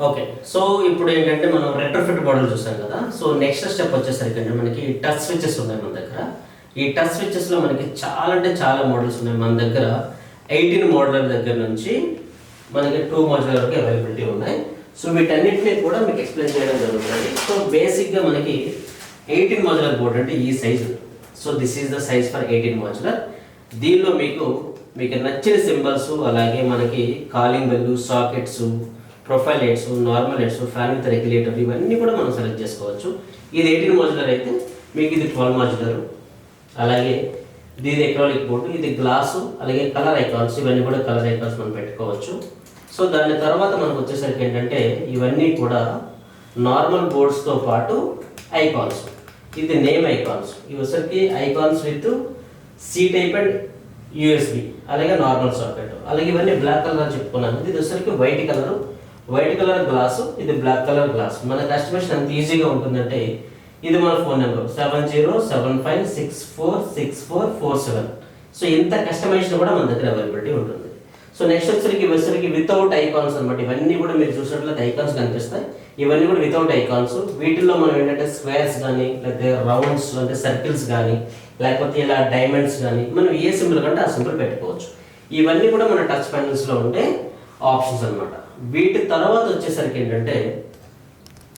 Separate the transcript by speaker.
Speaker 1: Okay. So ఇప్పుడు ఏంటంటే మనం రెట్రోఫిట్ మోడల్ చూసాం కదా. సో నెక్స్ట్ స్టెప్ వచ్చేసరికి అంటే మనకి టచ్ స్విచెస్ ఉన్నాయి మన దగ్గర. ఈ టచ్ స్విచెస్లో మనకి చాలా అంటే చాలా మోడల్స్ ఉన్నాయి మన దగ్గర. 18 మోడల్ దగ్గర నుంచి మనకి 2 మోడల్ వరకు అవైలబిలిటీ ఉన్నాయి. సో వీటన్నిటిని కూడా మీకు ఎక్స్ప్లెయిన్ చేయడం జరుగుతుంది. సో బేసిక్గా మనకి 18 మోడ్యులర్ బోర్డ్ అంటే ఈ size. So this is the size for 18 modular. దీనిలో మీకు నచ్చిన సింబల్స్, అలాగే మనకి calling bell, sockets, profile lights, normal lights, fan with regulator ఇవన్నీ కూడా మనం సెలెక్ట్ చేసుకోవచ్చు. ఇది 18 మోడ్యులర్ అయితే మీకు ఇది 12 మోడ్యులర్. అలాగే ఇది ఎక్రాలిక్ బోర్డు, ఇది గ్లాసు, అలాగే కలర్ ఐకాన్స్, ఇవన్నీ కూడా కలర్ ఐకాన్స్ మనం పెట్టుకోవచ్చు. సో దాని తర్వాత మనకు వచ్చేసరికి ఏంటంటే ఇవన్నీ కూడా నార్మల్ బోర్డ్స్తో పాటు ఐకాన్స్. ఇది నేమ్ ఐకాన్స్, ఇవి వచ్చరికి icons with C type and USB, అలాగే నార్మల్ సాకెట్, అలాగే ఇవన్నీ బ్లాక్ కలర్ అని చెప్పుకున్నాను. ఇది వచ్చరికి వైట్ కలర్ గ్లాసు, ఇది బ్లాక్ కలర్ గ్లాస్. మన కస్టమైజేషన్ ఎంత ఈజీగా ఉంటుందంటే ఇది మన ఫోన్ నెంబర్ 7075646447. సో ఇంత కస్టమైజేషన్ కూడా మన దగ్గర అవైలబిలిటీ ఉంటుంది. సో నెక్స్ట్ వచ్చరికి వితౌట్ ఐకాన్స్ అనమాట. ఇవన్నీ కూడా మీరు చూసినట్లయితే ఐకాన్స్ కనిపిస్తాయి. ఇవన్నీ కూడా వితౌట్ ఐకాన్స్. వీటిల్లో మనం ఏంటంటే స్క్వేర్స్ కానీ, లేకపోతే రౌండ్స్ అంటే సర్కిల్స్ కానీ, లేకపోతే ఇలా డైమండ్స్ కానీ, మనం ఏ సింబల్ కంటే ఆ సింబల్ పెట్టుకోవచ్చు. ఇవన్నీ కూడా మన టచ్ ప్యానల్స్లో ఉండే ఆప్షన్స్ అనమాట. వీటి తర్వాత వచ్చేసరికి ఏంటంటే